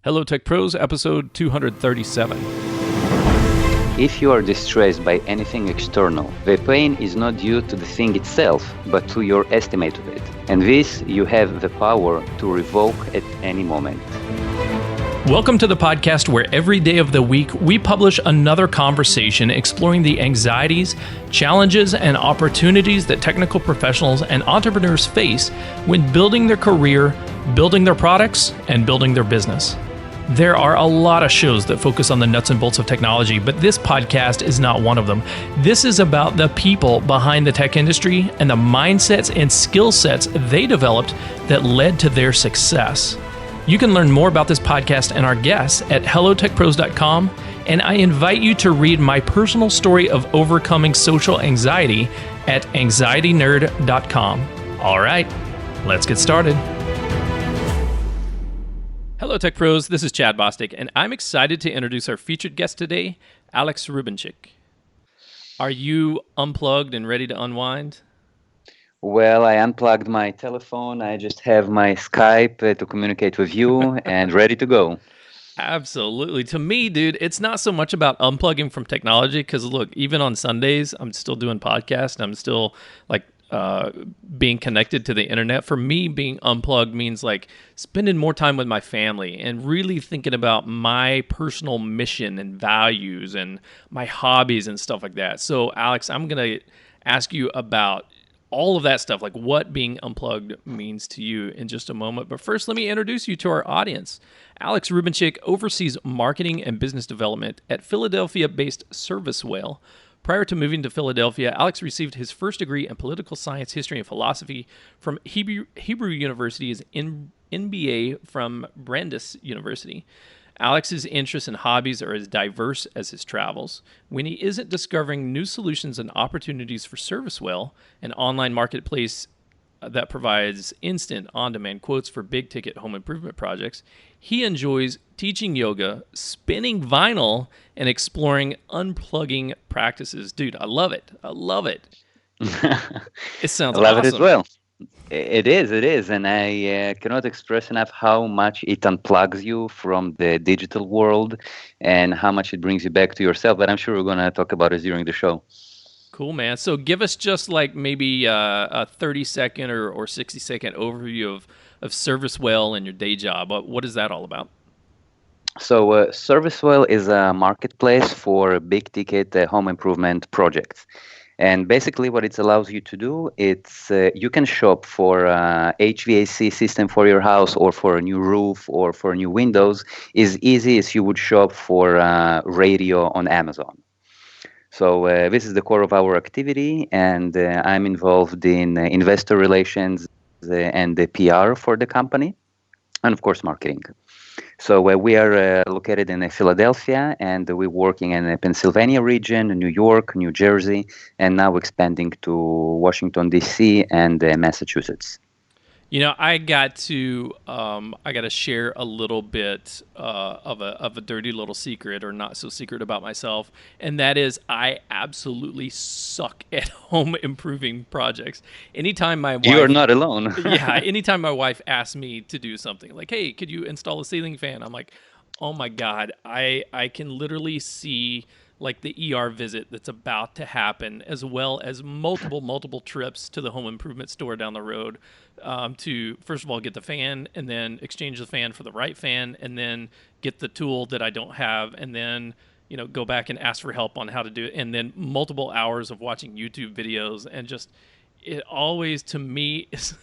Hello Tech Pros, episode 237. If you are distressed by anything external, the pain is not due to the thing itself, but to your estimate of it. And this you have the power to revoke at any moment. Welcome to the podcast where every day of the week we publish another conversation exploring the anxieties, challenges, and opportunities that technical professionals and entrepreneurs face when building their career, building their products, and building their business. There are a lot of shows that focus on the nuts and bolts of technology, but this podcast is not one of them. This is about the people behind the tech industry and the mindsets and skill sets they developed that led to their success. You can learn more about this podcast and our guests at hellotechpros.com, and I invite you to read my personal story of overcoming social anxiety at anxietynerd.com. All right, let's get started. Hello, Tech Pros. This is Chad Bostic, and I'm excited to introduce our featured guest today, Alex Rubinchik. Are you unplugged and ready to unwind? Well, I unplugged my telephone. I just have my Skype to communicate with you and ready to go. Absolutely. To me, dude, it's not so much about unplugging from technology because, look, even on Sundays, I'm still doing podcasts. And I'm still being connected to the internet. For me, being unplugged means like spending more time with my family and really thinking about my personal mission and values and my hobbies and stuff like that. So, Alex, I'm going to ask you about all of that stuff, like what being unplugged means to you in just a moment. But first, let me introduce you to our audience. Alex Rubinchik oversees marketing and business development at Philadelphia-based ServiceWhale. Prior to moving to Philadelphia, Alex received his first degree in political science, history, and philosophy from Hebrew University's MBA from Brandeis University. Alex's interests and hobbies are as diverse as his travels. When he isn't discovering new solutions and opportunities for ServiceWhale, an online marketplace that provides instant on-demand quotes for big-ticket home improvement projects, he enjoys teaching yoga, spinning vinyl, and exploring unplugging practices. Dude, I love it. I love it. It sounds awesome. I love it as well. It is. And I cannot express enough how much it unplugs you from the digital world and how much it brings you back to yourself. But I'm sure we're going to talk about it during the show. Cool, man. So give us just like maybe a 30-second or 60-second overview of ServiceWhale and your day job. What is that all about? So ServiceWhale is a marketplace for big-ticket home improvement projects. And basically what it allows you to do, it's you can shop for HVAC system for your house or for a new roof or for new windows as easy as you would shop for radio on Amazon. So this is the core of our activity, and I'm involved in investor relations and the PR for the company, and of course marketing. So we are located in Philadelphia, and we're working in the Pennsylvania region, New York, New Jersey, and now expanding to Washington, D.C. and Massachusetts. You know, I got to share a little bit of a dirty little secret, or not so secret, about myself, and that is I absolutely suck at home improving projects. Anytime my wife, you are not alone. Yeah, anytime my wife asks me to do something like, "Hey, could you install a ceiling fan?" I'm like, "Oh my God, I can literally see like the ER visit that's about to happen, as well as multiple trips to the home improvement store down the road to, first of all, get the fan and then exchange the fan for the right fan and then get the tool that I don't have and then, you know, go back and ask for help on how to do it. And then multiple hours of watching YouTube videos, and just, it always, to me, is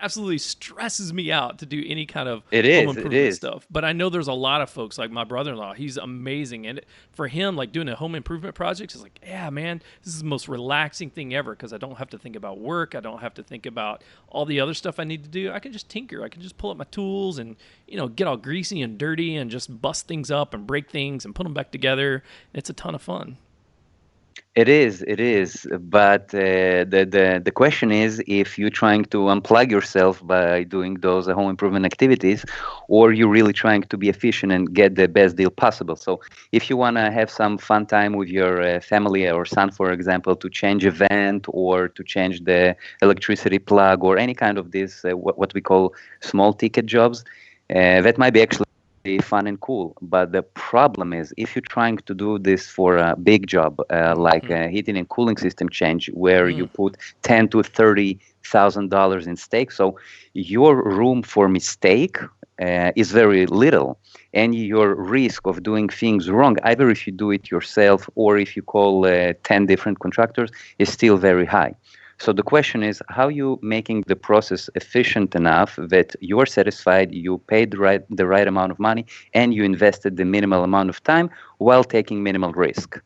absolutely stresses me out to do any kind of home improvement stuff. But I know there's a lot of folks, like my brother-in-law, he's amazing. And for him, like doing a home improvement project is like, yeah, man, this is the most relaxing thing ever because I don't have to think about work. I don't have to think about all the other stuff I need to do. I can just tinker. I can just pull up my tools and, you know, get all greasy and dirty and just bust things up and break things and put them back together. It's a ton of fun. It is. But the question is if you're trying to unplug yourself by doing those home improvement activities, or you're really trying to be efficient and get the best deal possible. So if you want to have some fun time with your family or son, for example, to change a vent or to change the electricity plug or any kind of this, what we call small ticket jobs, That might be actually fun and cool, but the problem is if you're trying to do this for a big job, like a heating and cooling system change, where you put $10,000 to $30,000 in stake, so your room for mistake is very little, and your risk of doing things wrong, either if you do it yourself or if you call 10 different contractors, is still very high. So the question is, how you making the process efficient enough that you're satisfied, you paid the right amount of money, and you invested the minimal amount of time while taking minimal risk?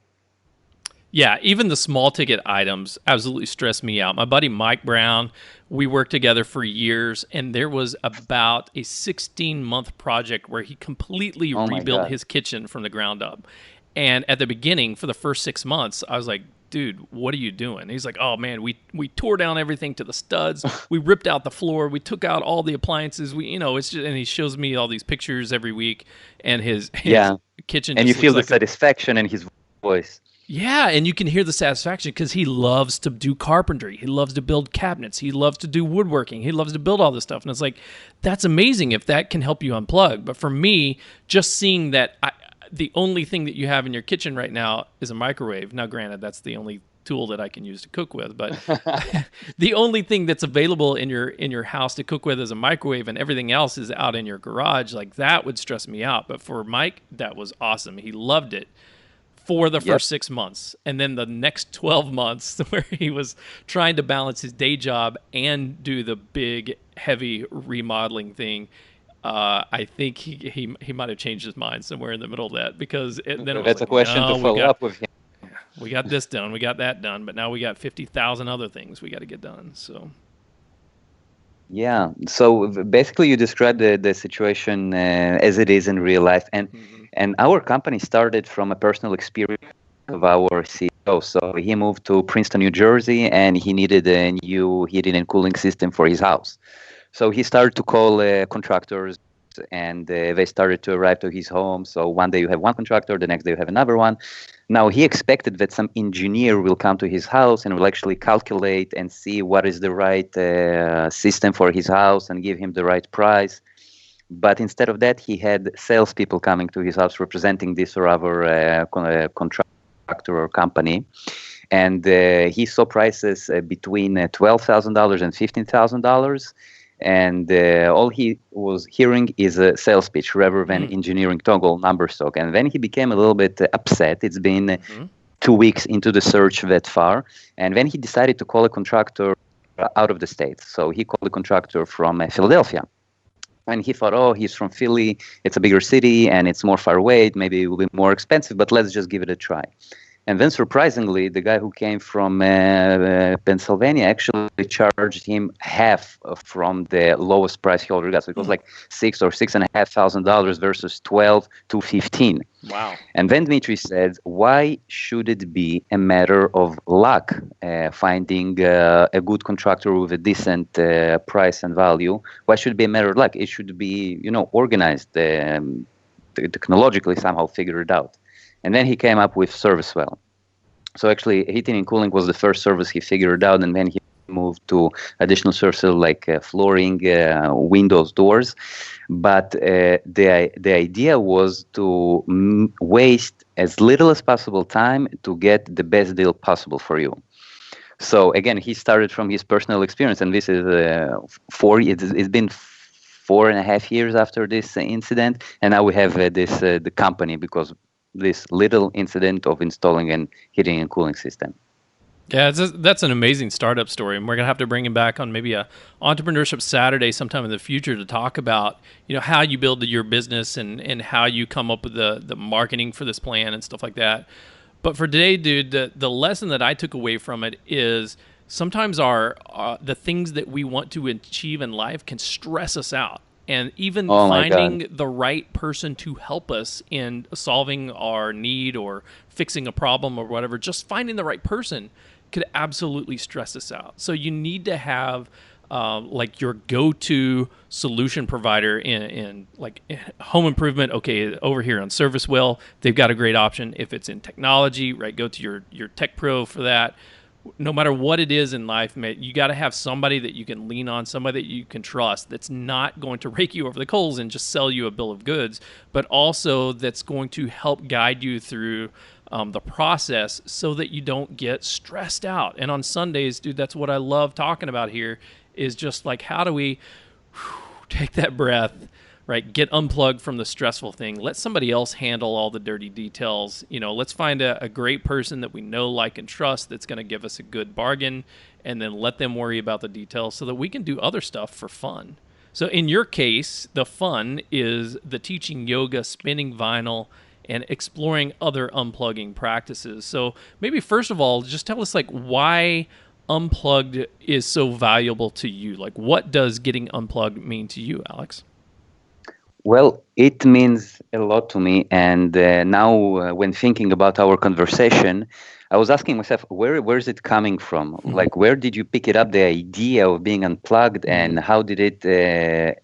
Yeah, even the small ticket items absolutely stress me out. My buddy Mike Brown, we worked together for years, and there was about a 16-month project where he completely Oh my rebuilt God. his kitchen from the ground up. And at the beginning, for the first 6 months, I was like, dude, what are you doing? He's like, oh man, we tore down everything to the studs. We ripped out the floor. We took out all the appliances. It's just, and he shows me all these pictures every week, and his Yeah, kitchen and you just looks feel the like a satisfaction in his voice. yeah, and you can hear the satisfaction because he loves to do carpentry. He loves to build cabinets. He loves to do woodworking. He loves to build all this stuff. And it's like, that's amazing if that can help you unplug. But for me, just seeing that the only thing that you have in your kitchen right now is a microwave. Now, granted, that's the only tool that I can use to cook with, but the only thing that's available in your house to cook with is a microwave, and everything else is out in your garage. Like that would stress me out. But for Mike, that was awesome. He loved it for the Yep. first 6 months. And then the next 12 months where he was trying to balance his day job and do the big, heavy remodeling thing. I think he might have changed his mind somewhere in the middle of that because then it was That's a like, question no, to follow up with him. we got this done, we got that done, but now we got 50,000 other things we got to get done. So Yeah. So basically, you described the situation as it is in real life, and our company started from a personal experience of our CEO. So he moved to Princeton, New Jersey, and he needed a new heating and cooling system for his house. So he started to call contractors, and they started to arrive to his home. So one day you have one contractor, the next day you have another one. Now he expected that some engineer will come to his house and will actually calculate and see what is the right system for his house and give him the right price. But instead of that, he had salespeople coming to his house representing this or other contractor or company. And he saw prices between $12,000 and $15,000. And all he was hearing is a sales pitch rather than engineering toggle numbers talk. And then he became a little bit upset. It's been 2 weeks into the search that far. And then he decided to call a contractor out of the state. So he called a contractor from Philadelphia. And he thought, oh, he's from Philly. It's a bigger city and it's more far away. Maybe it will be more expensive, but let's just give it a try. And then surprisingly, the guy who came from Pennsylvania actually charged him half from the lowest price he already got. So it was like $6,000 or $6,500 versus 12 to 15. wow. And then Dmitry said, why should it be a matter of luck finding a good contractor with a decent price and value? Why should it be a matter of luck? It should be, organized, technologically somehow figured out. And then he came up with ServiceWhale. So actually, heating and cooling was the first service he figured out, and then he moved to additional services like flooring, windows, doors. But the idea was to waste as little as possible time to get the best deal possible for you. So again, he started from his personal experience, and this is it's been 4.5 years after this incident, and now we have the company because this little incident of installing an heating and cooling system. Yeah, that's an amazing startup story, and we're gonna have to bring him back on maybe a entrepreneurship Saturday sometime in the future to talk about how you build your business and how you come up with the marketing for this plan and stuff like that. But for today, dude, the lesson that I took away from it is sometimes the things that we want to achieve in life can stress us out. And even Oh my finding God. the right person to help us in solving our need or fixing a problem or whatever, just finding the right person could absolutely stress us out. So you need to have like your go-to solution provider in like home improvement. Okay, over here on ServiceWhale, they've got a great option. If it's in technology, right, go to your tech pro for that. no matter what it is in life, mate, you got to have somebody that you can lean on, somebody that you can trust, that's not going to rake you over the coals and just sell you a bill of goods, but also that's going to help guide you through the process so that you don't get stressed out. And on Sundays, dude, that's what I love talking about here is just like, how do we take that breath, right? Get unplugged from the stressful thing. Let somebody else handle all the dirty details. Let's find a great person that we know, like, and trust that's going to give us a good bargain, and then let them worry about the details so that we can do other stuff for fun. So in your case, the fun is the teaching yoga, spinning vinyl, and exploring other unplugging practices. So maybe first of all, just tell us like why unplugged is so valuable to you. Like what does getting unplugged mean to you, Alex? Well, it means a lot to me. And now, when thinking about our conversation, I was asking myself, where is it coming from? Mm-hmm. Like, where did you pick it up, the idea of being unplugged, and how did it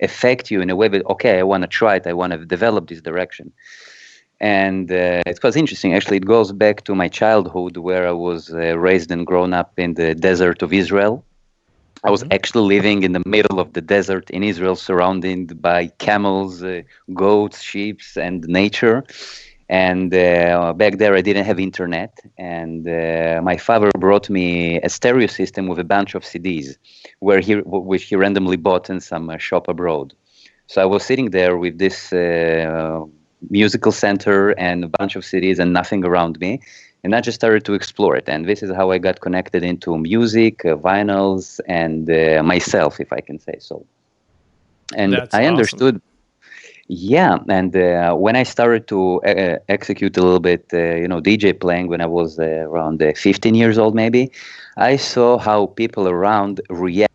affect you in a way that, okay, I want to try it, I want to develop this direction? And it was interesting. Actually, it goes back to my childhood where I was raised and grown up in the desert of Israel. I was actually living in the middle of the desert in Israel, surrounded by camels, goats, sheep, and nature. And back there, I didn't have internet. And my father brought me a stereo system with a bunch of CDs, which he randomly bought in some shop abroad. So I was sitting there with this musical center and a bunch of CDs and nothing around me. And I just started to explore it. And this is how I got connected into music, vinyls, and myself, if I can say so. And That's I awesome. understood, yeah. And when I started to execute a little bit, DJ playing when I was around 15 years old, maybe, I saw how people around react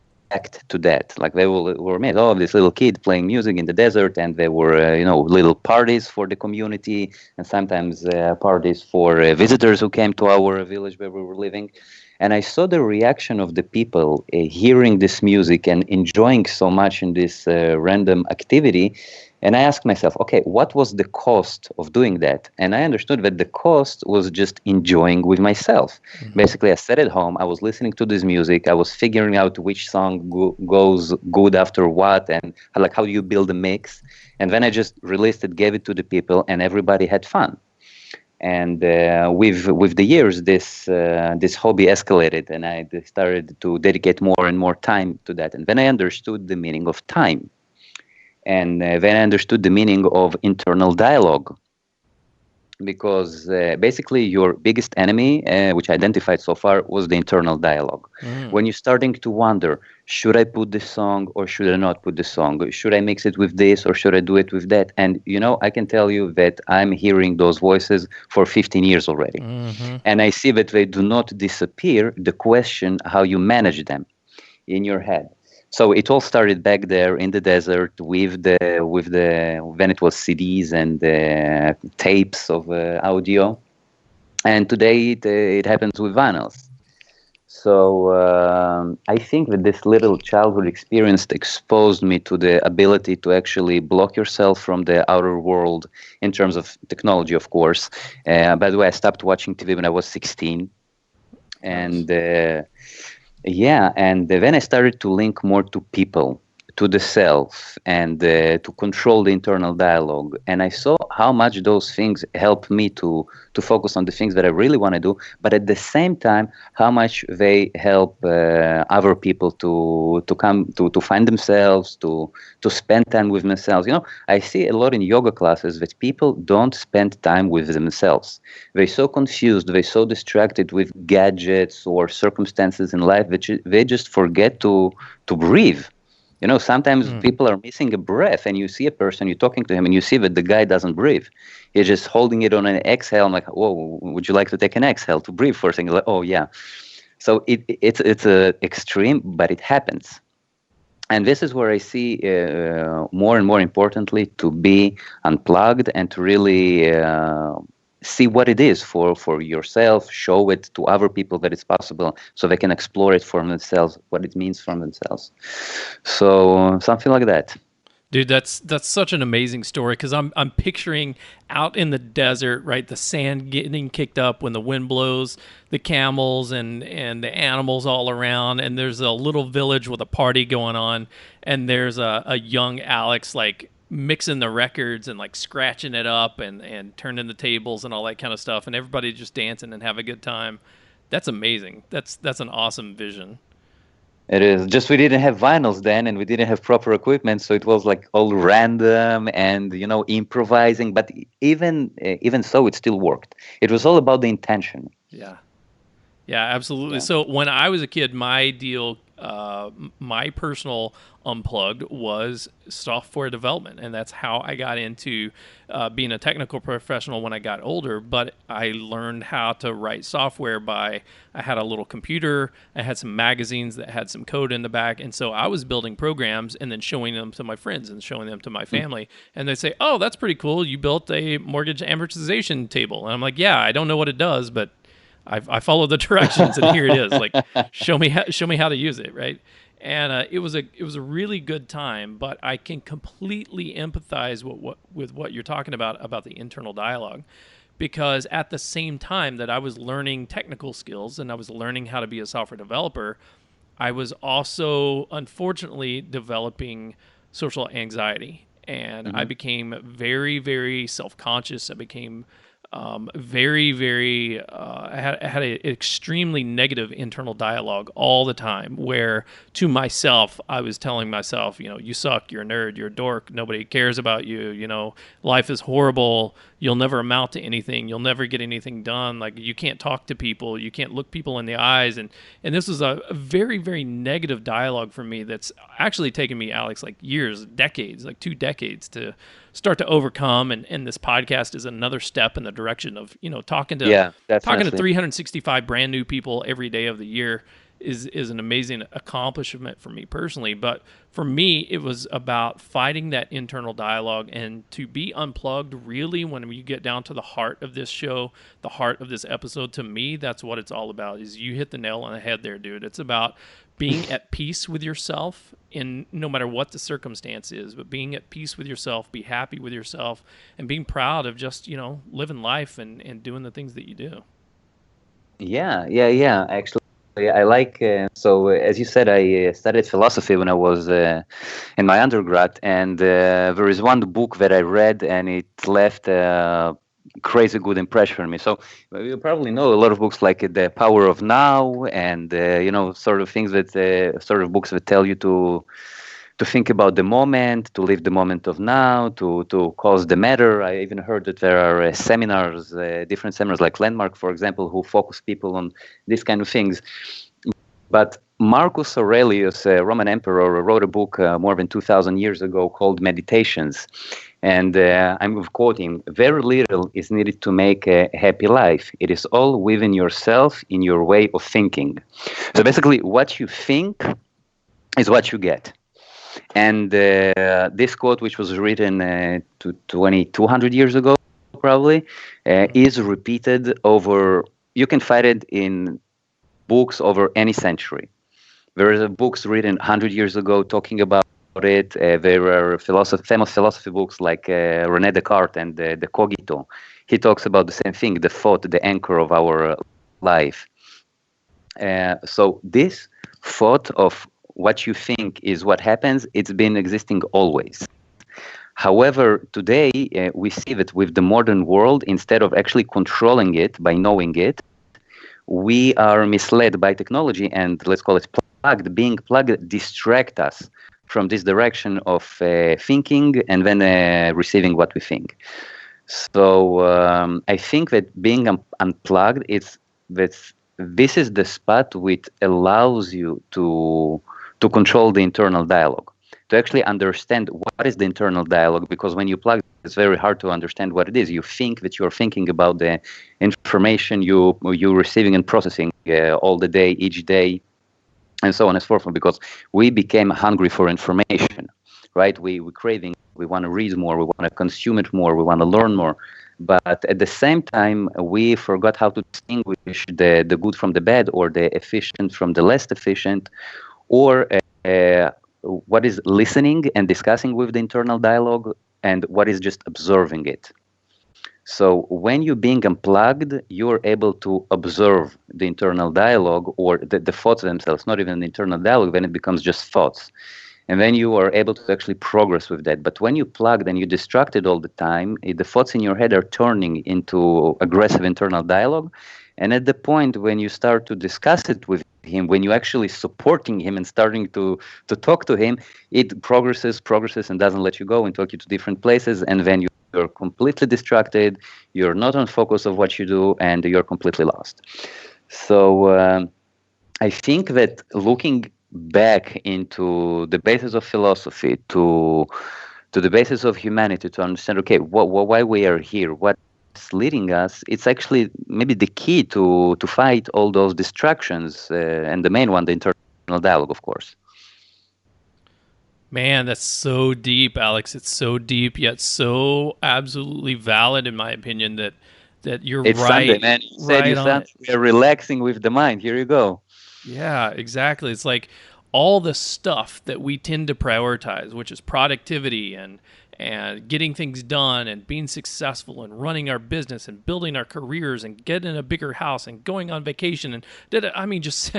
to that. Like they were amazed. Oh, this little kid playing music in the desert, and there were little parties for the community, and sometimes parties for visitors who came to our village where we were living. And I saw the reaction of the people hearing this music and enjoying so much in this random activity. And I asked myself, okay, what was the cost of doing that? And I understood that the cost was just enjoying with myself. Basically, I sat at home, I was listening to this music, I was figuring out which song goes good after what, and like how do you build a mix. And then I just released it, gave it to the people, and everybody had fun. And with the years, this hobby escalated, and I started to dedicate more and more time to that. And then I understood the meaning of time. And then I understood the meaning of internal dialogue, because basically your biggest enemy, which I identified so far, was the internal dialogue. When you're starting to wonder, should I put this song or should I not put this song? Should I mix it with this or should I do it with that? And, I can tell you that I'm hearing those voices for 15 years already. And I see that they do not disappear. The question, how you manage them in your head. So it all started back there in the desert with the when it was CDs and tapes of audio, and today it happens with vinyls. So I think that this little childhood experience exposed me to the ability to actually block yourself from the outer world in terms of technology, of course. By the way, I stopped watching TV when I was 16, and. Yeah, and then I started to link more to people, to the self, and to control the internal dialogue. And I saw how much those things help me to focus on the things that I really want to do, but at the same time, how much they help other people to come to find themselves, to spend time with themselves. I see a lot in yoga classes that people don't spend time with themselves. They're so confused, they're so distracted with gadgets or circumstances in life that they just forget to breathe. Sometimes people are missing a breath, and you see a person, you're talking to him, and you see that the guy doesn't breathe. He's just holding it on an exhale. I'm like, whoa, would you like to take an exhale to breathe for a second? Like, oh, yeah. So it's a extreme, but it happens. And this is where I see more and more importantly to be unplugged and to really see what it is for yourself, show it to other people that it's possible so they can explore it for themselves, what it means from themselves. So something like that. Dude, that's such an amazing story because I'm picturing out in the desert, right? The sand getting kicked up when the wind blows, the camels and the animals all around, and there's a little village with a party going on, and there's a young Alex like mixing the records and like scratching it up and turning the tables and all that kind of stuff, and everybody just dancing and have a good time. That's amazing. That's an awesome vision. It is just we didn't have vinyls then, and we didn't have proper equipment, so it was like all random and improvising. But even so, it still worked. It was all about the intention. Yeah. Yeah, absolutely. Yeah. So when I was a kid, my deal, my personal unplugged was software development, and that's how I got into being a technical professional when I got older. But I learned how to write software I had a little computer, I had some magazines that had some code in the back, and so I was building programs and then showing them to my friends and showing them to my family, and they say, "Oh, that's pretty cool. You built a mortgage amortization table," and I'm like, "Yeah, I don't know what it does, but." I followed the directions and here it is. Like, show me how to use it, right? And it was a really good time. But I can completely empathize with what you're talking about the internal dialogue, because at the same time that I was learning technical skills and I was learning how to be a software developer, I was also unfortunately developing social anxiety, and I became very, very self-conscious. I became very, very, I had an extremely negative internal dialogue all the time where to myself, I was telling myself, you suck, you're a nerd, you're a dork, nobody cares about you, life is horrible, you'll never amount to anything, you'll never get anything done, like you can't talk to people, you can't look people in the eyes. And this was a very, very negative dialogue for me that's actually taken me, Alex, like years, decades, like 2 decades to start to overcome, and this podcast is another step in the direction of talking to 365 brand new people every day of the year is an amazing accomplishment for me personally. But for me, it was about fighting that internal dialogue, and to be unplugged, really, when you get down to the heart of this show, the heart of this episode, to me, that's what it's all about. Is you hit the nail on the head there, dude. It's about being at peace with yourself in no matter what the circumstance is, but being at peace with yourself, be happy with yourself, and being proud of just, living life and doing the things that you do. Yeah. Actually, I like, as you said, I studied philosophy when I was in my undergrad, and there is one book that I read, and it left crazy good impression on me. So you probably know a lot of books like The Power of Now, and sort of things that sort of books that tell you to think about the moment, to live the moment of now, to cause the matter. I even heard that there are seminars, different seminars like Landmark, for example, who focus people on these kind of things. But Marcus Aurelius, a Roman emperor, wrote a book more than 2,000 years ago called Meditations. And I'm quoting, "Very little is needed to make a happy life. It is all within yourself, in your way of thinking." So basically, what you think is what you get. And this quote, which was written 200 years ago, probably, is repeated over, you can find it in books over any century. There are books written 100 years ago talking about it. There are famous philosophy books like René Descartes and the Cogito. He talks about the same thing, the thought, the anchor of our life. So this thought of what you think is what happens, it's been existing always. However, today we see that with the modern world, instead of actually controlling it by knowing it, we are misled by technology, and let's call it plugged. Being plugged distract us from this direction of thinking and then receiving what we think. So I think that being unplugged, this is the spot which allows you to control the internal dialogue, to actually understand what is the internal dialogue, because when you plug, it's very hard to understand what it is. You think that you're thinking about the information you're receiving and processing all the day, each day, and so on and so forth, because we became hungry for information, right? We're craving, we want to read more, we want to consume it more, we want to learn more. But at the same time, we forgot how to distinguish the good from the bad, or the efficient from the less efficient, or what is listening and discussing with the internal dialogue, and what is just observing it. So when you're being unplugged, you're able to observe the internal dialogue or the thoughts themselves, not even the internal dialogue, then it becomes just thoughts. And then you are able to actually progress with that. But when you're plugged and you're distracted all the time, the thoughts in your head are turning into aggressive internal dialogue. And at the point when you start to discuss it with him, when you're actually supporting him and starting to talk to him, it progresses and doesn't let you go and take you to different places. And then you're completely distracted, you're not on focus of what you do, and you're completely lost. So I think that looking back into the basis of philosophy, to the basis of humanity, to understand, okay, why we are here, what's leading us, it's actually maybe the key to fight all those distractions, and the main one, the internal dialogue, of course. Man, that's so deep, Alex. It's so deep, yet so absolutely valid, in my opinion, that you're it's right. Sunday, man. You said you're relaxing with the mind. Here you go. Yeah, exactly. It's like all the stuff that we tend to prioritize, which is productivity and getting things done and being successful and running our business and building our careers and getting a bigger house and going on vacation and just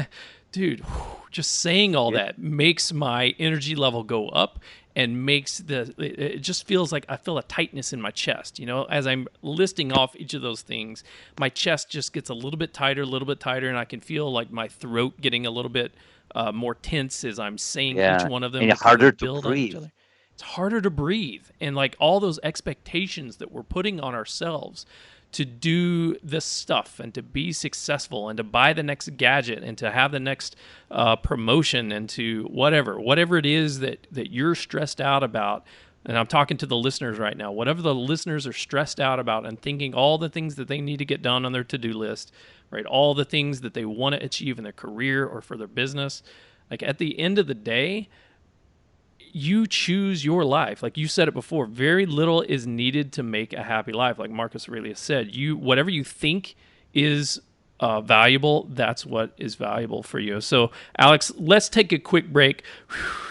dude, just saying all that makes my energy level go up and makes it just feels like I feel a tightness in my chest. As I'm listing off each of those things, my chest just gets a little bit tighter, and I can feel like my throat getting a little bit more tense as I'm saying each one of them. And it's harder to breathe. It's harder to breathe. And like all those expectations that we're putting on ourselves to do this stuff and to be successful and to buy the next gadget and to have the next promotion and to whatever it is that you're stressed out about. And I'm talking to the listeners right now. Whatever the listeners are stressed out about and thinking all the things that they need to get done on their to-do list, right? All the things that they want to achieve in their career or for their business. Like at the end of the day, you choose your life. Like you said it before, very little is needed to make a happy life. Like Marcus Aurelius said, whatever you think is valuable, that's what is valuable for you. So Alex, let's take a quick break.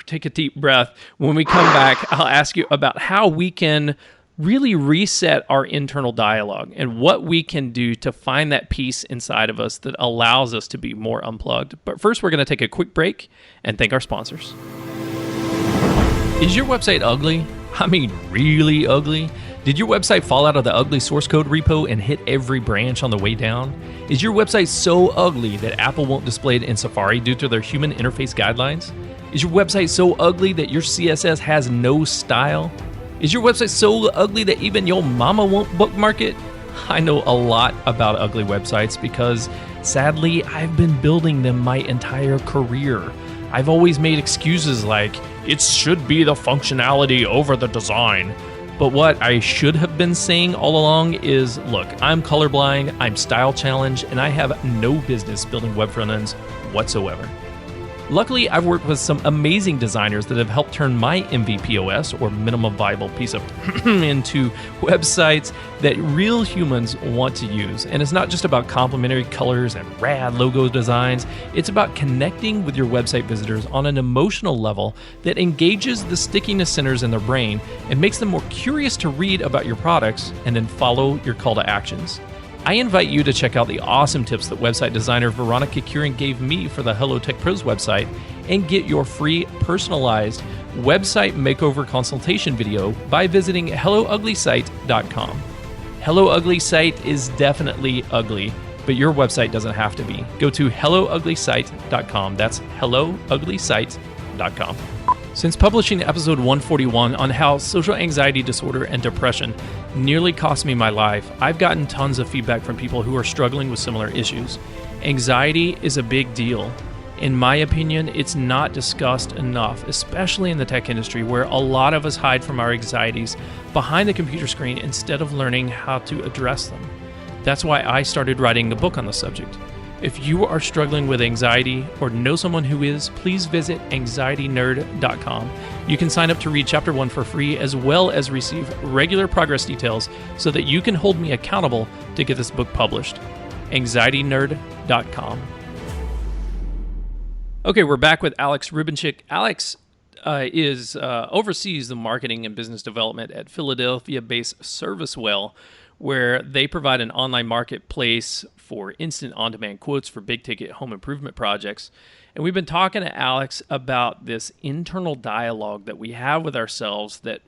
Take a deep breath. When we come back, I'll ask you about how we can really reset our internal dialogue and what we can do to find that peace inside of us that allows us to be more unplugged. But first, we're going to take a quick break and thank our sponsors. Is your website ugly? I mean, really ugly? Did your website fall out of the ugly source code repo and hit every branch on the way down? Is your website so ugly that Apple won't display it in Safari due to their human interface guidelines? Is your website so ugly that your CSS has no style? Is your website so ugly that even your mama won't bookmark it? I know a lot about ugly websites because, sadly, I've been building them my entire career. I've always made excuses like, it should be the functionality over the design. But what I should have been saying all along is, look, I'm colorblind, I'm style challenged, and I have no business building web front ends whatsoever. Luckily, I've worked with some amazing designers that have helped turn my MVP OS, or minimum viable piece of into websites that real humans want to use. And it's not just about complementary colors and rad logo designs. It's about connecting with your website visitors on an emotional level that engages the stickiness centers in their brain and makes them more curious to read about your products and then follow your call to actions. I invite you to check out the awesome tips that website designer Veronica Kieran gave me for the Hello Tech Pros website and get your free personalized website makeover consultation video by visiting HelloUglySite.com. Hello Ugly Site is definitely ugly, but your website doesn't have to be. Go to HelloUglySite.com. That's HelloUglySite.com. Since publishing episode 141 on how social anxiety disorder and depression nearly cost me my life, I've gotten tons of feedback from people who are struggling with similar issues. Anxiety is a big deal. In my opinion, it's not discussed enough, especially in the tech industry, where a lot of us hide from our anxieties behind the computer screen instead of learning how to address them. That's why I started writing a book on the subject. If you are struggling with anxiety or know someone who is, please visit anxietynerd.com. You can sign up to read Chapter 1 for free, as well as receive regular progress details so that you can hold me accountable to get this book published. anxietynerd.com. Okay, we're back with Alex Rubinchik. Alex, oversees the marketing and business development at Philadelphia-based ServiceWhale, where they provide an online marketplace for instant on-demand quotes for big-ticket home improvement projects. And we've been talking to Alex about this internal dialogue that we have with ourselves that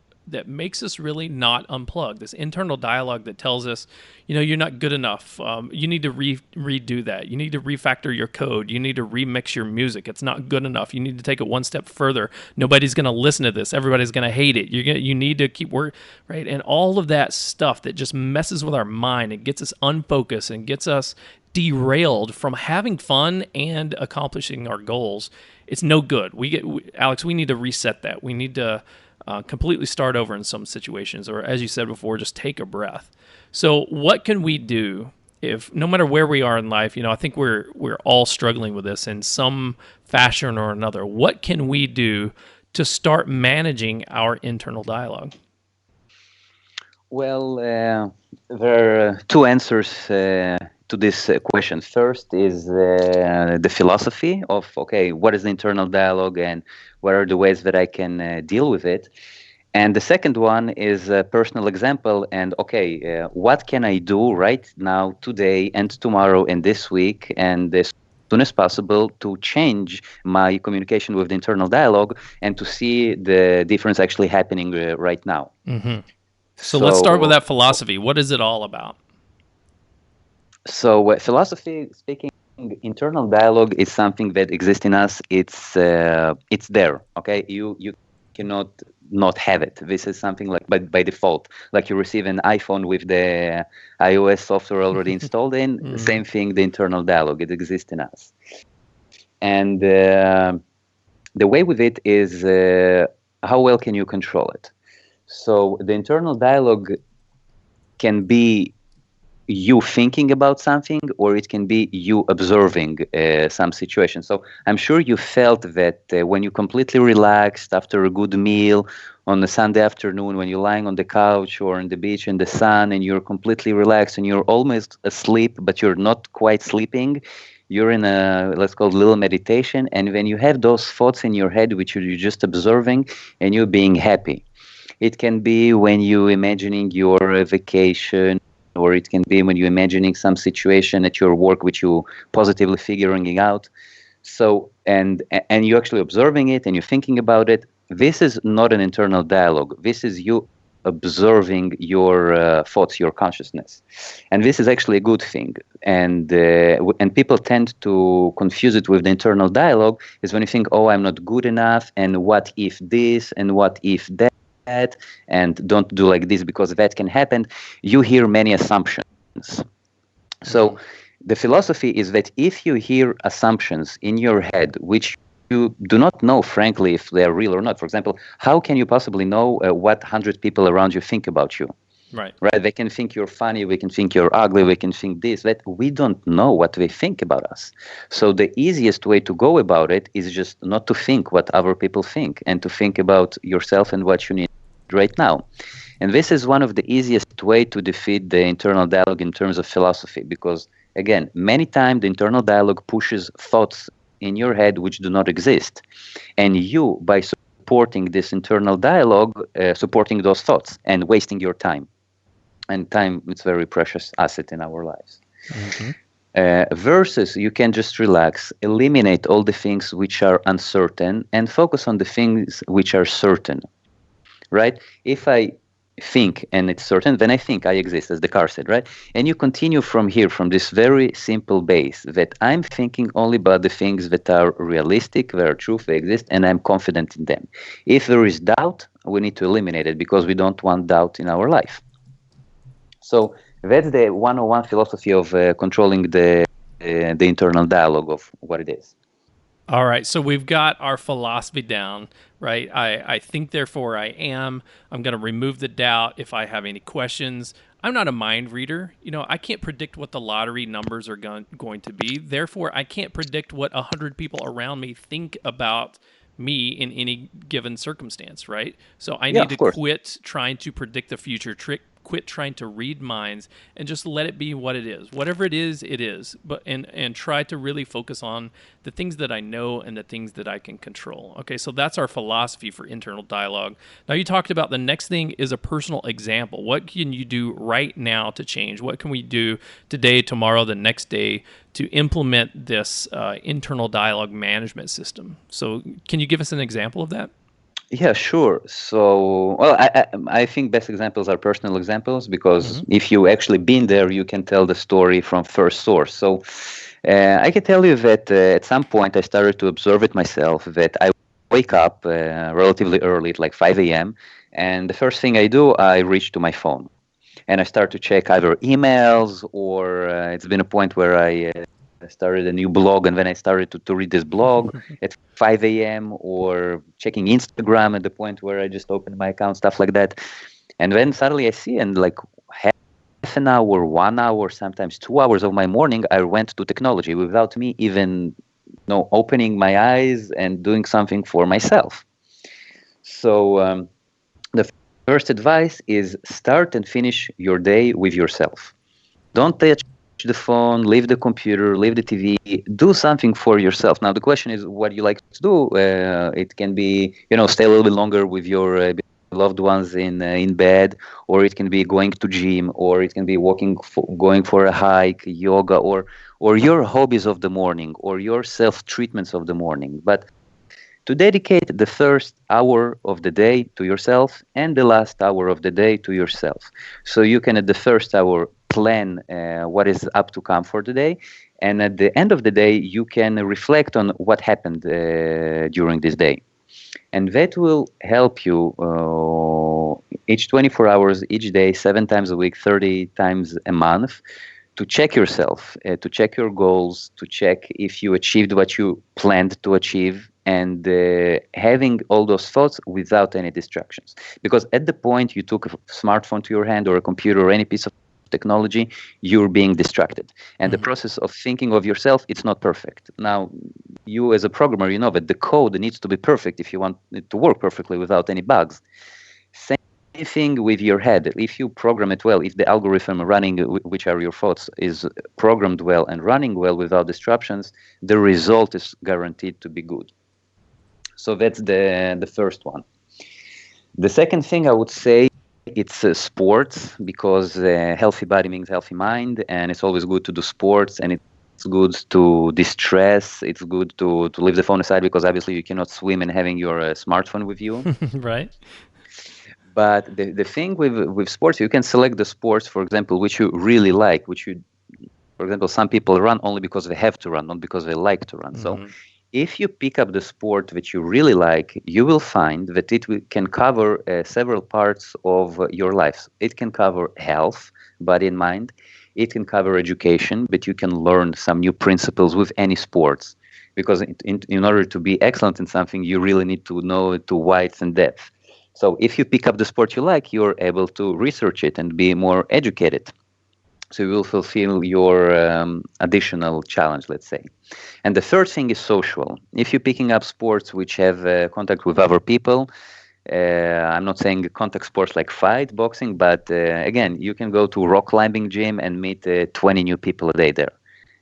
makes us really not unplug. This internal dialogue that tells us, you're not good enough. You need to redo that. You need to refactor your code. You need to remix your music. It's not good enough. You need to take it one step further. Nobody's going to listen to this. Everybody's going to hate it. You need to keep working, right? And all of that stuff that just messes with our mind and gets us unfocused and gets us derailed from having fun and accomplishing our goals. It's no good. Alex, we need to reset that. We need to completely start over in some situations, or as you said before, just take a breath. So what can we do if, no matter where we are in life, I think we're all struggling with this in some fashion or another. What can we do to start managing our internal dialogue? Well, there are two answers to this question. First is the philosophy of, okay, what is the internal dialogue and what are the ways that I can deal with it? And the second one is a personal example. And okay, what can I do right now, today, and tomorrow, and this week, and as soon as possible to change my communication with the internal dialogue and to see the difference actually happening right now. Mm-hmm. So let's start with that philosophy. What is it all about? So philosophy speaking, internal dialogue is something that exists in us. It's there. Okay, you cannot not have it. This is something like by default, like you receive an iPhone with the iOS software already installed in. Mm-hmm. Same thing, the internal dialogue, it exists in us. And the way with it is how well can you control it? So the internal dialogue can be you thinking about something, or it can be you observing some situation. So I'm sure you felt that when you completely relaxed after a good meal on a Sunday afternoon, when you're lying on the couch or on the beach in the sun and you're completely relaxed and you're almost asleep, but you're not quite sleeping, you're in a, let's call it, little meditation. And when you have those thoughts in your head, which you're just observing and you're being happy. It can be when you're imagining your vacation, or it can be when you're imagining some situation at your work which you positively figuring out. So, and you're actually observing it and you're thinking about it. This is not an internal dialogue. This is you observing your thoughts, your consciousness. And this is actually a good thing. And people tend to confuse it with the internal dialogue, is when you think, oh, I'm not good enough, and what if this, and what if that, and don't do like this because that can happen. You hear many assumptions. So the philosophy is that if you hear assumptions in your head which you do not know, frankly, if they're real or not. For example, how can you possibly know what 100 people around you think about you? Right. They can think you're funny, we can think you're ugly, we can think this, that. We don't know what they think about us. So the easiest way to go about it is just not to think what other people think, and to think about yourself and what you need right now. And this is one of the easiest way to defeat the internal dialogue in terms of philosophy, because again, many times the internal dialogue pushes thoughts in your head which do not exist. And you, by supporting this internal dialogue, supporting those thoughts and wasting your time. And time, it's a very precious asset in our lives. Mm-hmm. Versus you can just relax, eliminate all the things which are uncertain and focus on the things which are certain, right? If I think and it's certain, then I think I exist, as Descartes said, right? And you continue from here, from this very simple base that I'm thinking only about the things that are realistic, that are true, they exist, and I'm confident in them. If there is doubt, we need to eliminate it because we don't want doubt in our life. So that's the 101 philosophy of controlling the internal dialogue of what it is. All right, so we've got our philosophy down, right? I think, therefore I am. I'm going to remove the doubt if I have any questions. I'm not a mind reader. I can't predict what the lottery numbers are going to be. Therefore, I can't predict what 100 people around me think about me in any given circumstance, right? So I need to quit trying to predict the future, quit trying to read minds and just let it be what it is. Whatever it is, it is. But and try to really focus on the things that I know and the things that I can control. Okay, so that's our philosophy for internal dialogue. Now, you talked about the next thing is a personal example. What can you do right now to change? What can we do today, tomorrow, the next day to implement this internal dialogue management system? So can you give us an example of that? Yeah, sure. So, well, I think best examples are personal examples because if you actually been there, you can tell the story from first source. So, I can tell you that at some point I started to observe it myself that I wake up relatively early, at like 5 a.m., and the first thing I do, I reach to my phone and I start to check either emails or it's been a point where I started a new blog, and then I started to read this blog at 5 a.m. or checking Instagram at the point where I just opened my account, stuff like that. And then suddenly I see, and like half an hour, 1 hour, sometimes 2 hours of my morning, I went to technology without me even opening my eyes and doing something for myself. So the first advice is start and finish your day with yourself. Don't touch the phone, leave the computer, leave the TV, do something for yourself. Now, the question is what you like to do. It can be, stay a little bit longer with your loved ones in bed, or it can be going to gym, or it can be going for a hike, yoga, or your hobbies of the morning, or your self-treatments of the morning. But to dedicate the first hour of the day to yourself and the last hour of the day to yourself. So you can, at the first hour, plan what is up to come for the day, and at the end of the day you can reflect on what happened during this day, and that will help you each 24 hours, each day, 7 times a week, 30 times a month, to check yourself, to check your goals, to check if you achieved what you planned to achieve, and having all those thoughts without any distractions. Because at the point you took a smartphone to your hand or a computer or any piece of technology, you're being distracted. And the process of thinking of yourself, it's not perfect. Now, you as a programmer, you know that the code needs to be perfect if you want it to work perfectly without any bugs. Same thing with your head. If you program it well, if the algorithm running, which are your thoughts, is programmed well and running well without disruptions, the result is guaranteed to be good. So that's the first one. The second thing I would say, it's sports, because healthy body means healthy mind, and it's always good to do sports, and it's good to distress. It's good to leave the phone aside, because obviously you cannot swim and having your smartphone with you. Right. But the thing with sports, you can select the sports, for example, which you really like, for example, some people run only because they have to run, not because they like to run. So if you pick up the sport that you really like, you will find that it can cover several parts of your life. It can cover health, body and mind. It can cover education, but you can learn some new principles with any sports. Because in order to be excellent in something, you really need to know it to width and depth. So if you pick up the sport you like, you're able to research it and be more educated. So you will fulfill your additional challenge, let's say. And the third thing is social. If you're picking up sports which have contact with other people, I'm not saying contact sports like fight, boxing, but again, you can go to rock climbing gym and meet 20 new people a day there.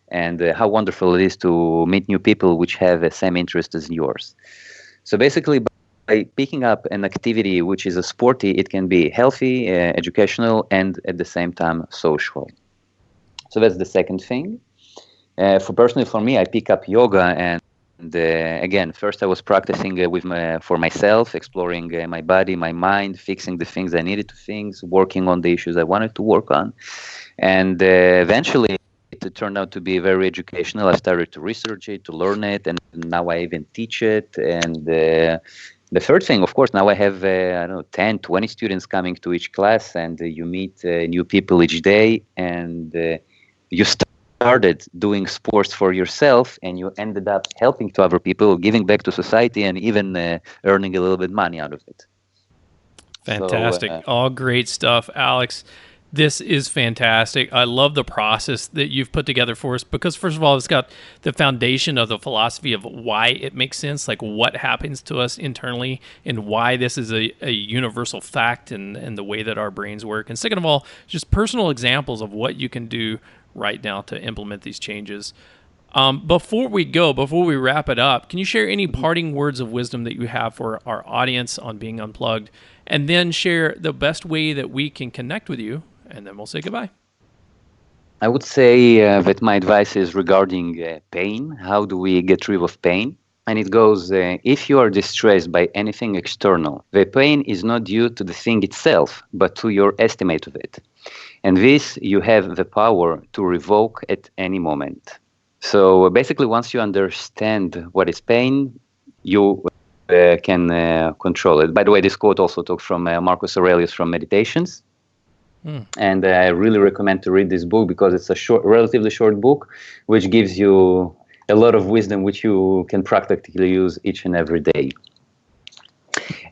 And how wonderful it is to meet new people which have the same interest as yours. So basically, by picking up an activity which is a sporty, it can be healthy, educational, and at the same time social. So that's the second thing. Personally, for me, I pick up yoga, and again, first I was practicing for myself, exploring my body, my mind, fixing the things I needed to fix, working on the issues I wanted to work on, and eventually it turned out to be very educational. I started to research it, to learn it, and now I even teach it. And the third thing, of course, now I have 10, 20 students coming to each class, and you meet new people each day, and you started doing sports for yourself, and you ended up helping to other people, giving back to society, and even earning a little bit money out of it. Fantastic. All great stuff, Alex. This is fantastic. I love the process that you've put together for us because, first of all, it's got the foundation of the philosophy of why it makes sense, like what happens to us internally and why this is a universal fact and the way that our brains work. And second of all, just personal examples of what you can do right now to implement these changes. Before we wrap it up, can you share any parting words of wisdom that you have for our audience on being unplugged? And then share the best way that we can connect with you, and then we'll say goodbye. I would say that my advice is regarding pain. How do we get rid of pain? And it goes, if you are distressed by anything external, the pain is not due to the thing itself, but to your estimate of it. And this you have the power to revoke at any moment. So basically, once you understand what is pain, you can control it. By the way, this quote also took from Marcus Aurelius from Meditations. And I really recommend to read this book because it's a relatively short book, which gives you a lot of wisdom which you can practically use each and every day.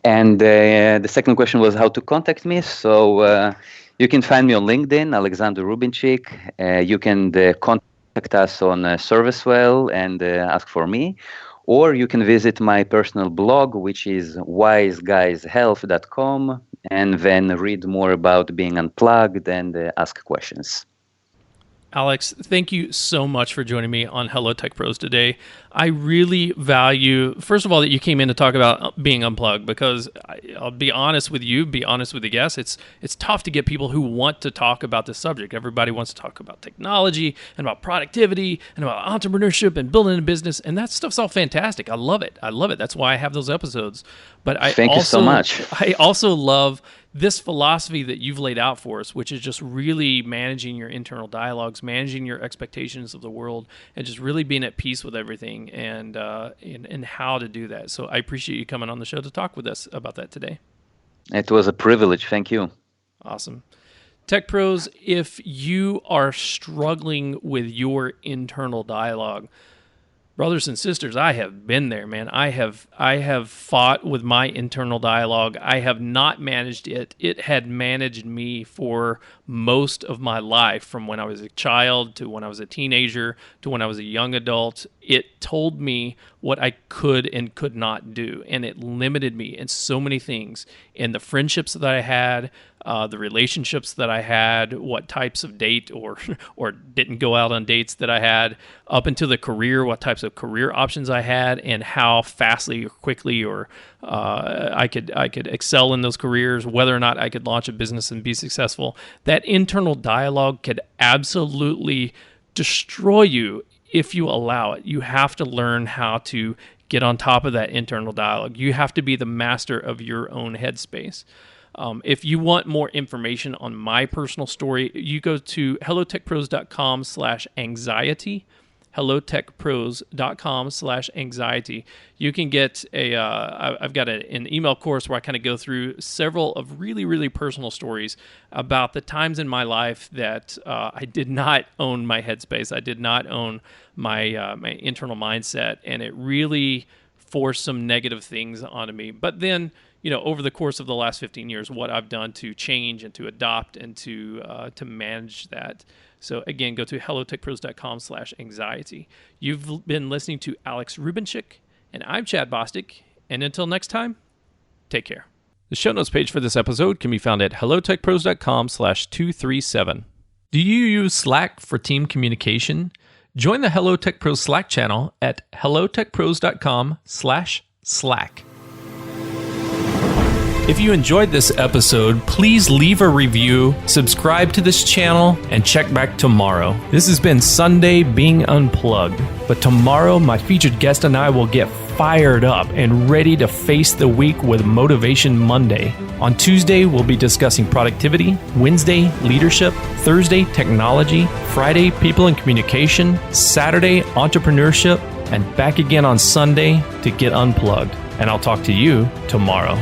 And the second question was how to contact me. So you can find me on LinkedIn, Alexander Rubinchik. You can contact us on ServiceWhale and ask for me. Or you can visit my personal blog, which is wiseguyshealth.com, and then read more about being unplugged and ask questions. Alex, thank you so much for joining me on Hello Tech Pros today. I really value, first of all, that you came in to talk about being unplugged because I'll be honest with you, be honest with the guests. It's tough to get people who want to talk about this subject. Everybody wants to talk about technology and about productivity and about entrepreneurship and building a business, and that stuff's all fantastic. I love it. That's why I have those episodes. But Thank you so much. I also love this philosophy that you've laid out for us, which is just really managing your internal dialogues, managing your expectations of the world, and just really being at peace with everything and how to do that. So I appreciate you coming on the show to talk with us about that today. It was a privilege. Thank you. Awesome. Tech Pros, if you are struggling with your internal dialogue, brothers and sisters, I have been there, man. I have fought with my internal dialogue. I have not managed it. It had managed me for most of my life, from when I was a child to when I was a teenager to when I was a young adult. It told me what I could and could not do, and it limited me in so many things, in the friendships that I had, the relationships that I had, what types of date or didn't go out on dates that I had, up into the career, what types of career options I had, and how fastly or quickly or I could excel in those careers, whether or not I could launch a business and be successful. That internal dialogue could absolutely destroy you if you allow it. You have to learn how to get on top of that internal dialogue. You have to be the master of your own headspace. If you want more information on my personal story, you go to hellotechpros.com/anxiety. hellotechpros.com/anxiety. You can get I've got an email course where I kind of go through several of really, really personal stories about the times in my life that I did not own my headspace. I did not own my my internal mindset, and it really forced some negative things onto me. But then, over the course of the last 15 years, what I've done to change and to adopt and to manage that. So again, go to hellotechpros.com/anxiety. You've been listening to Alex Rubinchik, and I'm Chad Bostic. And until next time, take care. The show notes page for this episode can be found at hellotechpros.com/237. Do you use Slack for team communication? Join the Hello Tech Pros Slack channel at hellotechpros.com/Slack. If you enjoyed this episode, please leave a review, subscribe to this channel, and check back tomorrow. This has been Sunday Being Unplugged, but tomorrow my featured guest and I will get fired up and ready to face the week with Motivation Monday. On Tuesday, we'll be discussing productivity, Wednesday, leadership, Thursday, technology, Friday, people and communication, Saturday, entrepreneurship, and back again on Sunday to get unplugged. And I'll talk to you tomorrow.